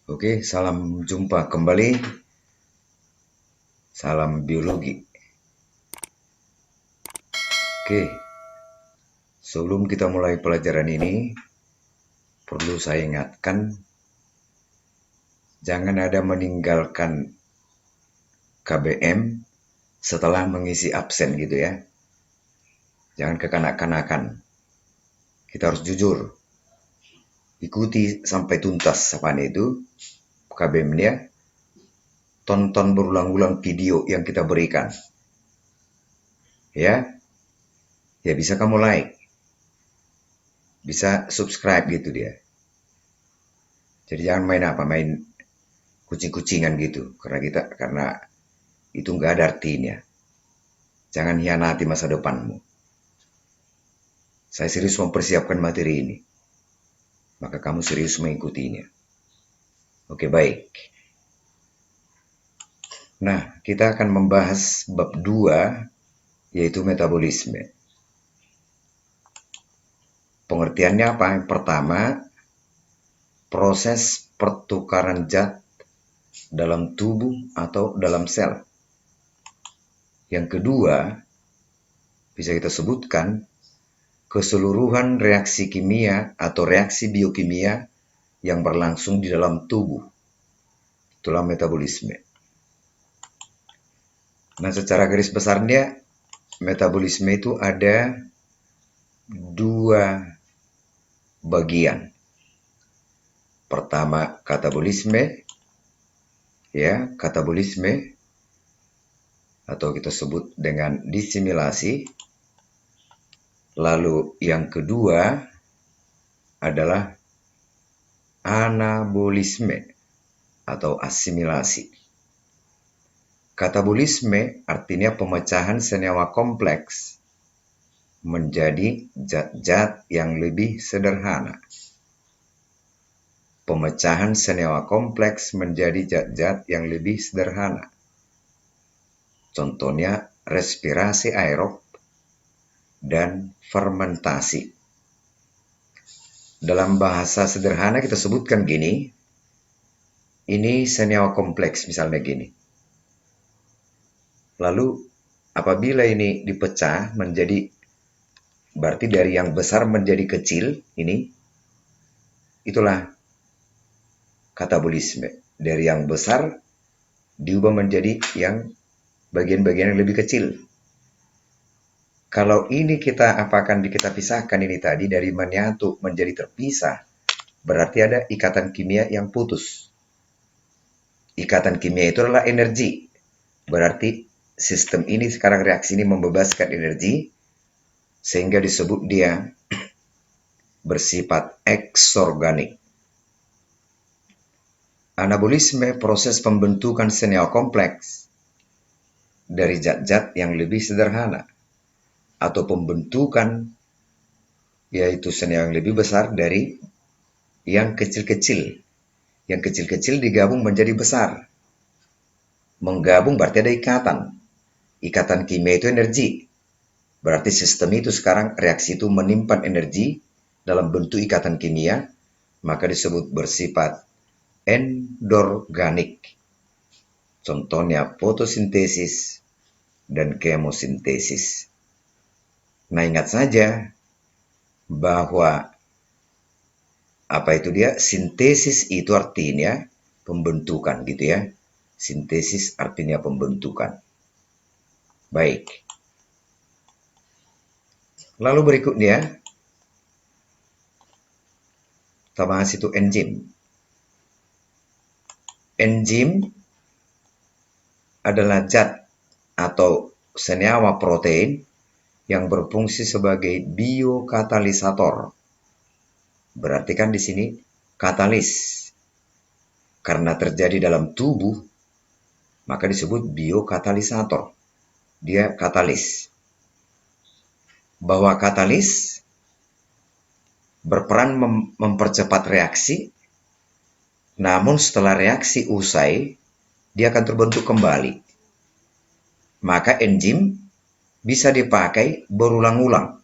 Oke, salam jumpa kembali. Salam biologi. Oke, sebelum kita mulai pelajaran ini, perlu saya ingatkan, jangan ada meninggalkan KBM setelah mengisi absen gitu ya. Jangan kekanak-kanakan. Kita harus jujur. Ikuti sampai tuntas apaan itu KBM-nya. Tonton berulang-ulang video yang kita berikan. Ya, bisa kamu like. Bisa subscribe gitu dia. Jadi jangan main kucing-kucingan gitu, karena itu nggak ada artinya. Jangan hianati masa depanmu. Saya serius mempersiapkan materi ini, maka kamu serius mengikutinya. Oke, baik. Nah, kita akan membahas bab 2, yaitu metabolisme. Pengertiannya apa? Yang pertama, proses pertukaran zat dalam tubuh atau dalam sel. Yang kedua, bisa kita sebutkan keseluruhan reaksi kimia atau reaksi biokimia yang berlangsung di dalam tubuh. Itulah metabolisme. Nah, secara garis besarnya, metabolisme itu ada 2 bagian. Pertama, katabolisme, ya, katabolisme atau kita sebut dengan disimilasi. Lalu yang kedua adalah anabolisme atau asimilasi. Katabolisme artinya pemecahan senyawa kompleks menjadi zat-zat yang lebih sederhana. Pemecahan senyawa kompleks menjadi zat-zat yang lebih sederhana. Contohnya respirasi aerob dan fermentasi. Dalam bahasa sederhana kita sebutkan gini, ini senyawa kompleks misalnya gini. Lalu apabila ini dipecah menjadi, berarti dari yang besar menjadi kecil, itulah katabolisme. Dari yang besar diubah menjadi yang bagian-bagian yang lebih kecil. Kalau ini kita pisahkan ini tadi dari menyatu menjadi terpisah, berarti ada ikatan kimia yang putus. Ikatan kimia itu adalah energi. Berarti sistem ini sekarang reaksi ini membebaskan energi sehingga disebut dia bersifat eksorganik. Anabolisme proses pembentukan senyawa kompleks dari zat-zat yang lebih sederhana, atau pembentukan yaitu senyawa yang lebih besar dari yang kecil-kecil. Yang kecil-kecil digabung menjadi besar. Menggabung berarti ada ikatan. Ikatan kimia itu energi. Berarti sistem itu sekarang reaksi itu menyimpan energi dalam bentuk ikatan kimia, maka disebut bersifat endorganik. Contohnya fotosintesis dan kemosintesis. Nah, ingat saja bahwa sintesis itu artinya pembentukan gitu ya. Sintesis artinya pembentukan. Baik. Lalu berikutnya kita bahas itu enzim. Enzim adalah zat atau senyawa protein yang berfungsi sebagai biokatalisator. Berarti kan di sini katalis. Karena terjadi dalam tubuh, maka disebut biokatalisator. Dia katalis. Bahwa katalis berperan mempercepat reaksi, namun setelah reaksi usai, dia akan terbentuk kembali. Maka enzim bisa dipakai berulang-ulang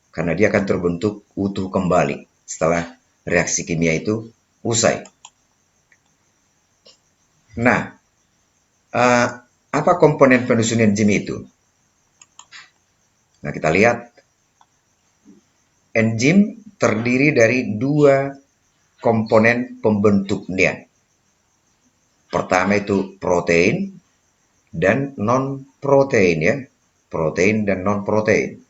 karena dia akan terbentuk utuh kembali setelah reaksi kimia itu usai. Nah, apa komponen penyusun enzim itu? Nah, kita lihat enzim terdiri dari dua komponen pembentuknya. Pertama itu protein dan non-protein ya. Protein dan non-protein.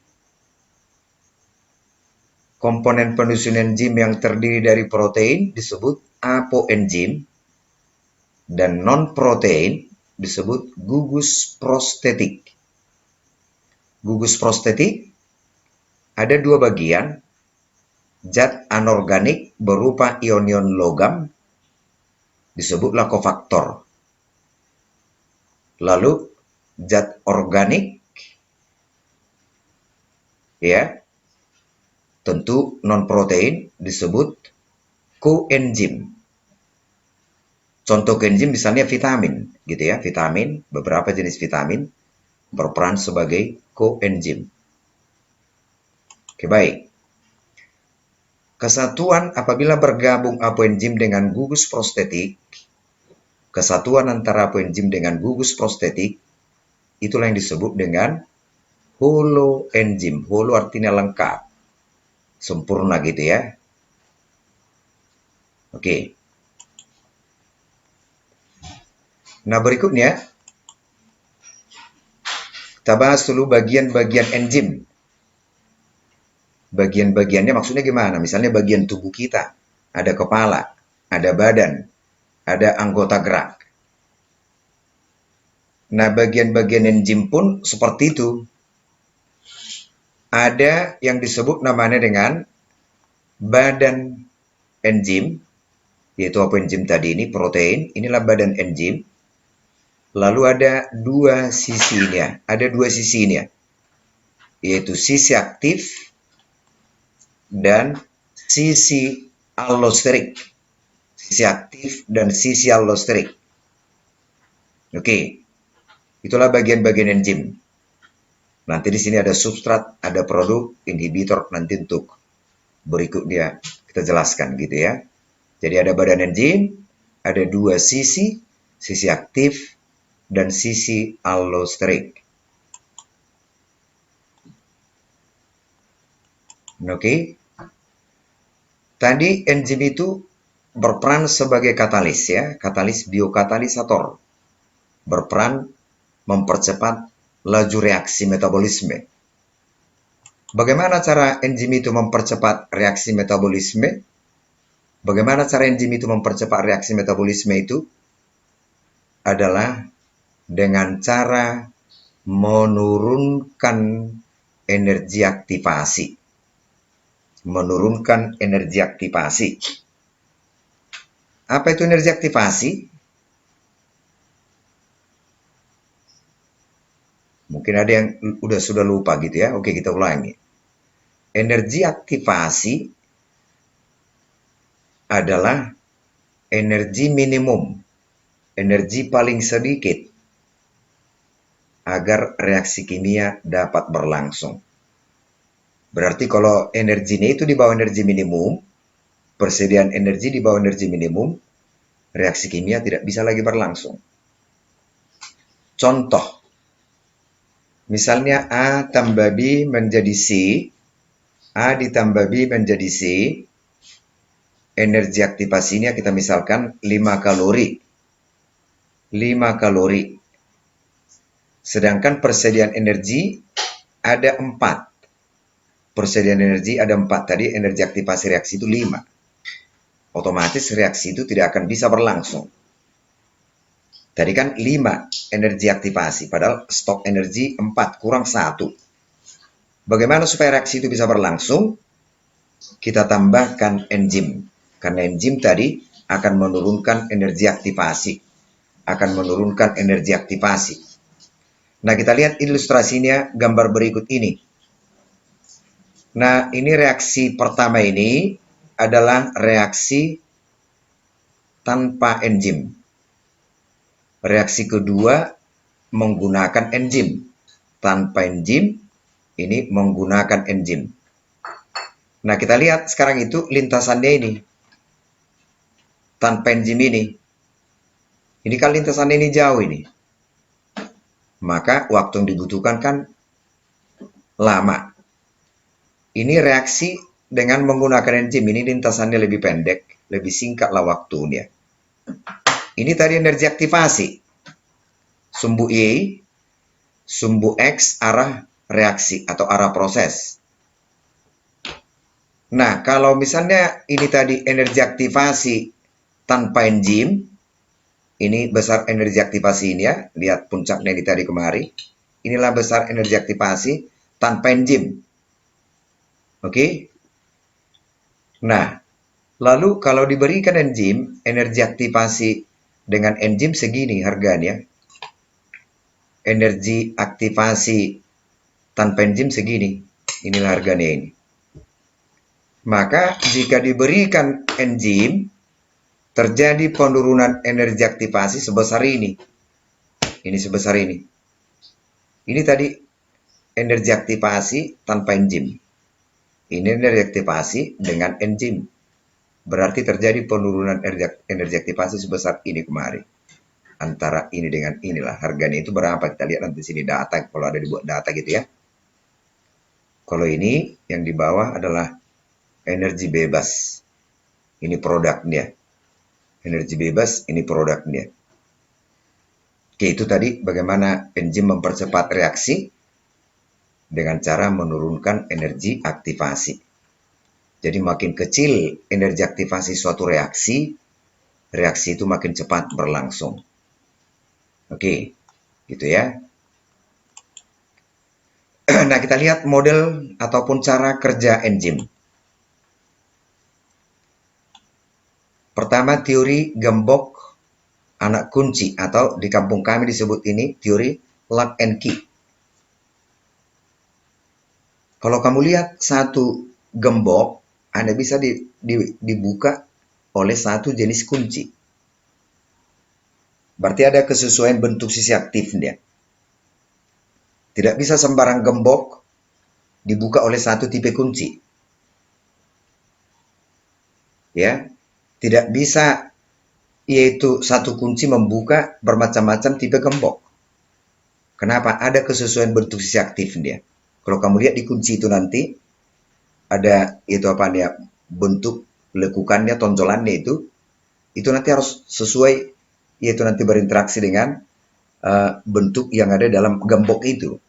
Komponen penyusun enzim yang terdiri dari protein disebut apoenzim dan non-protein disebut gugus prostetik. Gugus prostetik ada dua bagian, zat anorganik berupa ion-ion logam disebutlah kofaktor. Lalu zat organik ya, tentu non-protein disebut koenzim. Contoh koenzim misalnya vitamin gitu ya, vitamin, beberapa jenis vitamin berperan sebagai koenzim. Oke, baik. Kesatuan apabila bergabung apoenzim dengan gugus prostetik, kesatuan antara apoenzim dengan gugus prostetik, itulah yang disebut dengan holoenzim. Holo artinya lengkap, sempurna gitu ya. Oke. Nah, berikutnya kita bahas dulu bagian-bagian enzim. Bagian-bagiannya maksudnya gimana? Misalnya bagian tubuh kita, ada kepala, ada badan, ada anggota gerak. Nah, bagian-bagian enzim pun seperti itu. Ada yang disebut namanya dengan badan enzim, yaitu apa enzim tadi ini, protein, inilah badan enzim. Lalu ada dua sisinya, yaitu sisi aktif dan sisi allosterik. Sisi aktif dan sisi allosterik. Oke, itulah bagian-bagian enzim. Nanti di sini ada substrat, ada produk, inhibitor, nanti untuk berikutnya kita jelaskan gitu ya. Jadi ada badan enzim, ada dua sisi aktif dan sisi allosterik. Oke. Tadi enzim itu berperan sebagai katalis ya, katalis biokatalisator. Berperan mempercepat laju reaksi metabolisme. Bagaimana cara enzim itu mempercepat reaksi metabolisme? Bagaimana cara enzim itu mempercepat reaksi metabolisme itu? Adalah dengan cara menurunkan energi aktivasi. Menurunkan energi aktivasi. Apa itu energi aktivasi? Mungkin ada yang sudah lupa gitu ya. Oke, kita ulangi. Energi aktivasi adalah energi minimum, energi paling sedikit agar reaksi kimia dapat berlangsung. Berarti kalau energinya itu di bawah energi minimum, persediaan energi di bawah energi minimum, reaksi kimia tidak bisa lagi berlangsung. Contoh, misalnya A tambah B menjadi C, A ditambah B menjadi C, energi aktivasinya kita misalkan 5 kalori. 5 kalori. Sedangkan persediaan energi ada 4. Persediaan energi ada 4. Tadi energi aktivasi reaksi itu 5. Otomatis reaksi itu tidak akan bisa berlangsung. Tadi kan 5 energi aktivasi, padahal stok energi 4 kurang 1. Bagaimana supaya reaksi itu bisa berlangsung? Kita tambahkan enzim. Karena enzim tadi akan menurunkan energi aktivasi. Nah, kita lihat ilustrasinya gambar berikut ini. Nah, ini reaksi pertama ini adalah reaksi tanpa enzim. Reaksi kedua menggunakan enzim. Tanpa enzim, ini menggunakan enzim. Nah, kita lihat sekarang itu lintasannya ini. Tanpa enzim ini. Ini kan lintasan ini jauh ini. Maka waktu yang dibutuhkan kan lama. Ini reaksi dengan menggunakan enzim. Ini lintasannya lebih pendek, lebih singkatlah waktunya. Ini tadi energi aktivasi. Sumbu Y, sumbu X arah reaksi atau arah proses. Nah, kalau misalnya ini tadi energi aktivasi tanpa enzim, ini besar energi aktivasi ini ya, lihat puncaknya ini tadi kemari. Inilah besar energi aktivasi tanpa enzim. Oke? Nah, lalu kalau diberikan enzim, energi aktivasi dengan enzim segini harganya. Energi aktivasi tanpa enzim segini. Inilah harganya ini. Maka jika diberikan enzim, terjadi penurunan energi aktivasi sebesar ini. Ini sebesar ini. Ini tadi energi aktivasi tanpa enzim. Ini energi aktivasi dengan enzim. Berarti terjadi penurunan energi aktivasi sebesar ini kemarin. Antara ini dengan inilah. Harganya itu berapa? Kita lihat nanti sini data. Kalau ada dibuat data gitu ya. Kalau ini yang di bawah adalah energi bebas. Ini produknya. Energi bebas, ini produknya. Oke, itu tadi bagaimana enzim mempercepat reaksi dengan cara menurunkan energi aktivasi. Jadi makin kecil energi aktivasi suatu reaksi, reaksi itu makin cepat berlangsung. Oke, gitu ya. Nah, kita lihat model ataupun cara kerja enzim. Pertama, teori gembok anak kunci atau di kampung kami disebut ini teori lock and key. Kalau kamu lihat satu gembok, Anda bisa dibuka oleh satu jenis kunci. Berarti ada kesesuaian bentuk sisi aktifnya. Tidak bisa sembarang gembok dibuka oleh satu tipe kunci. Ya, tidak bisa yaitu satu kunci membuka bermacam-macam tipe gembok. Kenapa? Ada kesesuaian bentuk sisi aktifnya. Kalau kamu lihat di kunci itu nanti ada itu apa dia bentuk lekukannya, tonjolannya itu nanti harus sesuai yaitu nanti berinteraksi dengan bentuk yang ada dalam gembok itu.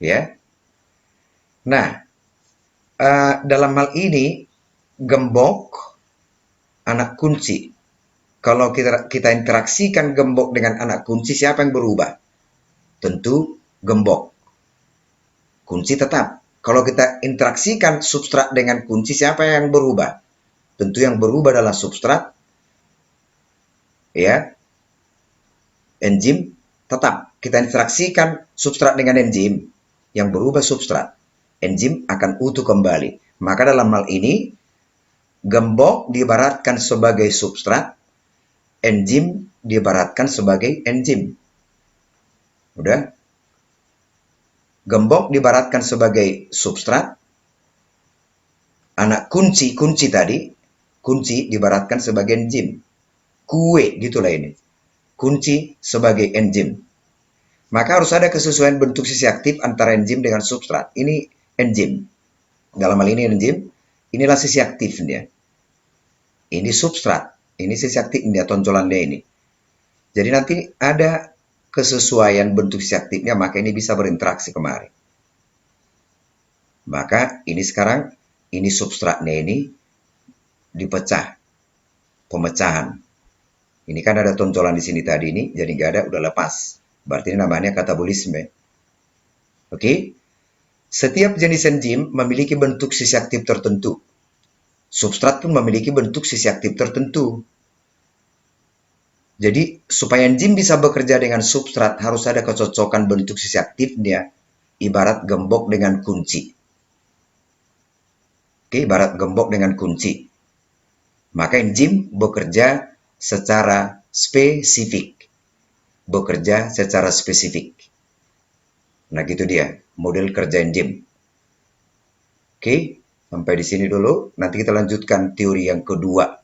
Ya. Nah, dalam hal ini gembok anak kunci. Kalau kita interaksikan gembok dengan anak kunci, siapa yang berubah? Tentu gembok. Kunci tetap. Kalau kita interaksikan substrat dengan kunci, siapa yang berubah? Tentu yang berubah adalah substrat. Ya. Enzim tetap. Kita interaksikan substrat dengan enzim, yang berubah substrat. Enzim akan utuh kembali. Maka dalam hal ini, gembok diibaratkan sebagai substrat, enzim diibaratkan sebagai enzim. Udah? Gembok diibaratkan sebagai substrat, anak kunci tadi, kunci diibaratkan sebagai enzim. Kue gitulah ini. Kunci sebagai enzim. Maka harus ada kesesuaian bentuk sisi aktif antara enzim dengan substrat. Ini enzim. Dalam hal ini enzim, inilah sisi aktifnya. Ini substrat. Ini sisi aktifnya, tonjolannya ini. Jadi nanti ada kesesuaian bentuk sisi aktifnya, maka ini bisa berinteraksi kemari. Maka ini sekarang, ini substratnya ini dipecah. Pemecahan. Ini kan ada tonjolan di sini tadi ini, jadi nggak ada, udah lepas. Berarti ini namanya katabolisme. Oke? Setiap jenis enzim memiliki bentuk sisi aktif tertentu. Substrat pun memiliki bentuk sisi aktif tertentu. Jadi, supaya enzim bisa bekerja dengan substrat, harus ada kecocokan bentuk sisi aktifnya, ibarat gembok dengan kunci. Oke, ibarat gembok dengan kunci. Maka enzim bekerja secara spesifik. Bekerja secara spesifik. Nah, gitu dia model kerja enzim. Oke, sampai di sini dulu. Nanti kita lanjutkan teori yang kedua.